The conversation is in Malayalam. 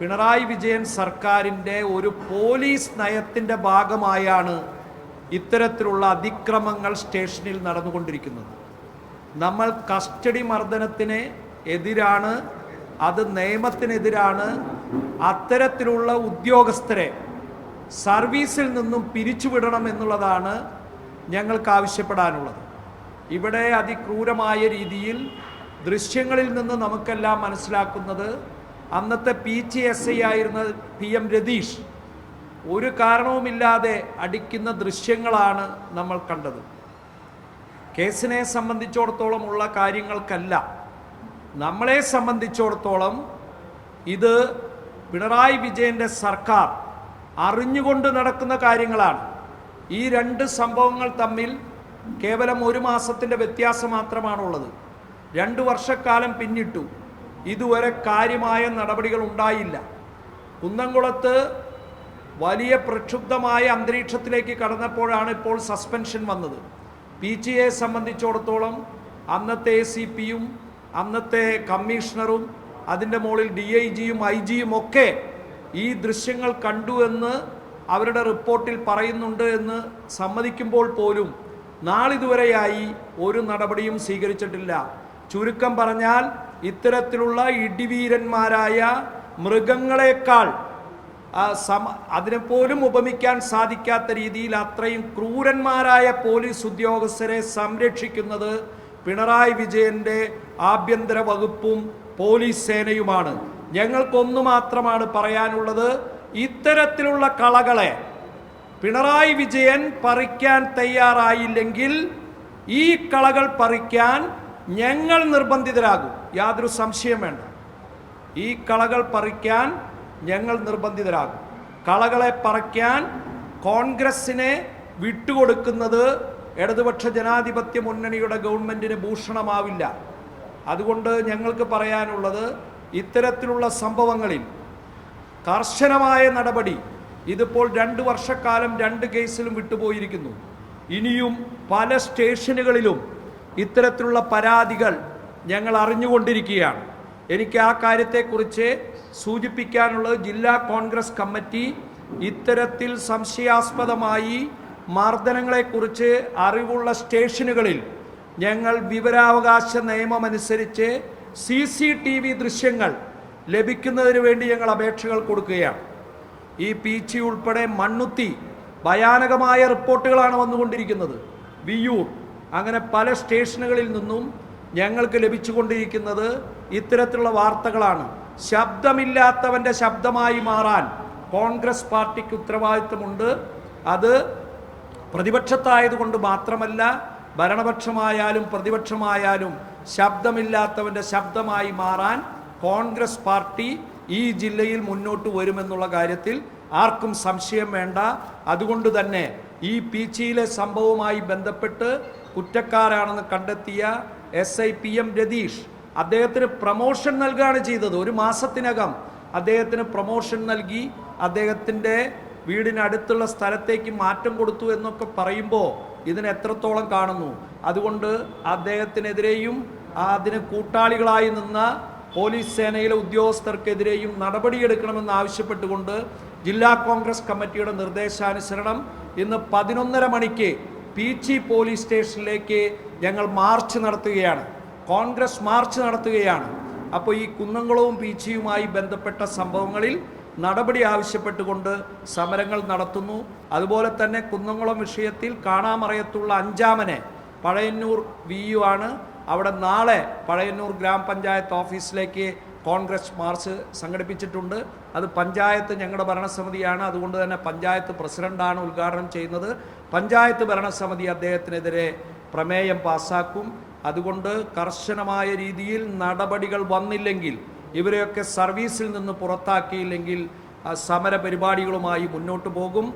പിണറായി വിജയൻ സർക്കാരിൻ്റെ ഒരു പോലീസ് നയത്തിൻ്റെ ഭാഗമായാണ് ഇത്തരത്തിലുള്ള അതിക്രമങ്ങൾ സ്റ്റേഷനിൽ നടന്നുകൊണ്ടിരിക്കുന്നത്. നമ്മൾ കസ്റ്റഡി മർദ്ദനത്തിന് എതിരാണ്, അത് നിയമത്തിനെതിരാണ്. അത്തരത്തിലുള്ള ഉദ്യോഗസ്ഥരെ സർവീസിൽ നിന്നും പിരിച്ചുവിടണം എന്നുള്ളതാണ് ഞങ്ങൾക്ക് ആവശ്യപ്പെടാനുള്ളത്. ഇവിടെ അതിക്രൂരമായ രീതിയിൽ ദൃശ്യങ്ങളിൽ നിന്ന് നമുക്കെല്ലാം മനസ്സിലാക്കുന്നത് അന്നത്തെ PTSI ആയിരുന്ന PM രതീഷ് ഒരു കാരണവുമില്ലാതെ അടിക്കുന്ന ദൃശ്യങ്ങളാണ് നമ്മൾ കണ്ടത്. കേസിനെ സംബന്ധിച്ചിടത്തോളം ഉള്ള കാര്യങ്ങൾക്കല്ല, നമ്മളെ സംബന്ധിച്ചിടത്തോളം ഇത് പിണറായി വിജയൻ്റെ സർക്കാർ അറിഞ്ഞുകൊണ്ട് നടക്കുന്ന കാര്യങ്ങളാണ്. ഈ രണ്ട് സംഭവങ്ങൾ തമ്മിൽ കേവലം 1 മാസത്തിൻ്റെ വ്യത്യാസം മാത്രമാണുള്ളത്. 2 വർഷക്കാലം പിന്നിട്ടു, ഇതുവരെ കാര്യമായ നടപടികൾ ഉണ്ടായില്ല. കുന്നംകുളത്ത് വലിയ പ്രക്ഷുബ്ധമായ അന്തരീക്ഷത്തിലേക്ക് കടന്നപ്പോഴാണ് ഇപ്പോൾ സസ്പെൻഷൻ വന്നത്. PTയെ സംബന്ധിച്ചിടത്തോളം അന്നത്തെ ACPയും അന്നത്തെ കമ്മീഷണറും അതിൻ്റെ മുകളിൽ DIGയും IGയും ഒക്കെ ഈ ദൃശ്യങ്ങൾ കണ്ടു എന്ന് അവരുടെ റിപ്പോർട്ടിൽ പറയുന്നുണ്ട് എന്ന് സമ്മതിക്കുമ്പോൾ പോലും നാളിതുവരെയായി ഒരു നടപടിയും സ്വീകരിച്ചിട്ടില്ല. ചുരുക്കം പറഞ്ഞാൽ ഇത്തരത്തിലുള്ള ഇടിവീരന്മാരായ മൃഗങ്ങളെക്കാൾ അതിനെപ്പോലും ഉപമിക്കാൻ സാധിക്കാത്ത രീതിയിൽ അത്രയും ക്രൂരന്മാരായ പോലീസ് ഉദ്യോഗസ്ഥരെ സംരക്ഷിക്കുന്നത് പിണറായി വിജയൻ്റെ ആഭ്യന്തര വകുപ്പും പോലീസ് സേനയുമാണ്. ഞങ്ങൾക്കൊന്നു മാത്രമാണ് പറയാനുള്ളത്, ഇത്തരത്തിലുള്ള കളകളെ പിണറായി വിജയൻ പറിക്കാൻ തയ്യാറായില്ലെങ്കിൽ ഈ കളകൾ പറിക്കാൻ ഞങ്ങൾ നിർബന്ധിതരാകും, യാതൊരു സംശയം വേണ്ട. ഈ കളകൾ പറിക്കാൻ ഞങ്ങൾ നിർബന്ധിതരാകും. കളകളെ പറിക്കാൻ കോൺഗ്രസിനെ വിട്ടുകൊടുക്കുന്നത് ഇടതുപക്ഷ ജനാധിപത്യ മുന്നണിയുടെ ഗവൺമെൻറ്റിന് ഭൂഷണമാവില്ല. അതുകൊണ്ട് ഞങ്ങൾക്ക് പറയാനുള്ളത്, ഇത്തരത്തിലുള്ള സംഭവങ്ങളിൽ കർശനമായ നടപടി. ഇതിപ്പോൾ 2 വർഷക്കാലം 2 കേസിലും വിട്ടുപോയിരിക്കുന്നു. ഇനിയും പല സ്റ്റേഷനുകളിലും ഇത്തരത്തിലുള്ള പരാതികൾ ഞങ്ങൾ അറിഞ്ഞുകൊണ്ടിരിക്കുകയാണ്. എനിക്ക് ആ കാര്യത്തെക്കുറിച്ച് സൂചിപ്പിക്കാനുള്ളത്, ജില്ലാ കോൺഗ്രസ് കമ്മിറ്റി ഇത്തരത്തിൽ സംശയാസ്പദമായി മർദ്ദനങ്ങളെക്കുറിച്ച് അറിവുള്ള സ്റ്റേഷനുകളിൽ ഞങ്ങൾ വിവരാവകാശ നിയമമനുസരിച്ച് CCTV ദൃശ്യങ്ങൾ ലഭിക്കുന്നതിന് വേണ്ടി ഞങ്ങൾ അപേക്ഷകൾ കൊടുക്കുകയാണ്. ഈ PG ഉൾപ്പെടെ മണ്ണുത്തി ഭയാനകമായ റിപ്പോർട്ടുകളാണ് വന്നുകൊണ്ടിരിക്കുന്നത്. വിയൂർ അങ്ങനെ പല സ്റ്റേഷനുകളിൽ നിന്നും ഞങ്ങൾക്ക് ലഭിച്ചുകൊണ്ടിരിക്കുന്നത് ഇത്തരത്തിലുള്ള വാർത്തകളാണ്. ശബ്ദമില്ലാത്തവൻ്റെ ശബ്ദമായി മാറാൻ കോൺഗ്രസ് പാർട്ടിക്ക് ഉത്തരവാദിത്വമുണ്ട്. അത് പ്രതിപക്ഷത്തായതുകൊണ്ട് മാത്രമല്ല, ഭരണപക്ഷമായാലും പ്രതിപക്ഷമായാലും ശബ്ദമില്ലാത്തവൻ്റെ ശബ്ദമായി മാറാൻ കോൺഗ്രസ് പാർട്ടി ഈ ജില്ലയിൽ മുന്നോട്ട് വരുമെന്നുള്ള കാര്യത്തിൽ ആർക്കും സംശയം വേണ്ട. അതുകൊണ്ട് തന്നെ ഈ PGയിലെ സംഭവവുമായി ബന്ധപ്പെട്ട് കുറ്റക്കാരാണെന്ന് കണ്ടെത്തിയ SI PM രതീഷ് അദ്ദേഹത്തിന് പ്രമോഷൻ നൽകുകയാണ് ചെയ്തത്. 1 മാസത്തിനകം അദ്ദേഹത്തിന് പ്രമോഷൻ നൽകി, അദ്ദേഹത്തിൻ്റെ വീടിനടുത്തുള്ള സ്ഥലത്തേക്ക് മാറ്റം കൊടുത്തു എന്നൊക്കെ പറയുമ്പോൾ ഇതിന് എത്രത്തോളം കാണുന്നു. അതുകൊണ്ട് അദ്ദേഹത്തിനെതിരെയും അതിന് കൂട്ടാളികളായി നിന്ന പോലീസ് സേനയിലെ ഉദ്യോഗസ്ഥർക്കെതിരെയും നടപടിയെടുക്കണമെന്ന് ആവശ്യപ്പെട്ടുകൊണ്ട് ജില്ലാ കോൺഗ്രസ് കമ്മിറ്റിയുടെ നിർദ്ദേശാനുസരണം ഇന്ന് 11:30 മണിക്ക് PG പോലീസ് സ്റ്റേഷനിലേക്ക് ഞങ്ങൾ മാർച്ച് നടത്തുകയാണ്, കോൺഗ്രസ് മാർച്ച് നടത്തുകയാണ്. അപ്പോൾ ഈ കുന്നംകുളവും PGയുമായി ബന്ധപ്പെട്ട സംഭവങ്ങളിൽ നടപടി ആവശ്യപ്പെട്ടുകൊണ്ട് സമരങ്ങൾ നടത്തുന്നു. അതുപോലെ തന്നെ കുന്നംകുളം വിഷയത്തിൽ കാണാമറയത്തുള്ള 5-ാമനെ പഴയന്നൂർ VU ആണ്. അവിടെ നാളെ പഴയന്നൂർ ഗ്രാമപഞ്ചായത്ത് ഓഫീസിലേക്ക് കോൺഗ്രസ് മാർച്ച് സംഘടിപ്പിച്ചിട്ടുണ്ട്. അത് പഞ്ചായത്ത് ഞങ്ങളുടെ ഭരണസമിതിയാണ്, അതുകൊണ്ട് തന്നെ പഞ്ചായത്ത് പ്രസിഡൻ്റാണ് ഉദ്ഘാടനം ചെയ്യുന്നത്. പഞ്ചായത്ത് ഭരണസമിതി അദ്ദേഹത്തിനെതിരെ പ്രമേയം പാസ്സാക്കും. അതുകൊണ്ട് കർശനമായ രീതിയിൽ നടപടികൾ വന്നില്ലെങ്കിൽ, ഇവരെയൊക്കെ സർവീസിൽ നിന്ന് പുറത്താക്കിയില്ലെങ്കിൽ സമര പരിപാടികളുമായി മുന്നോട്ട് പോകും.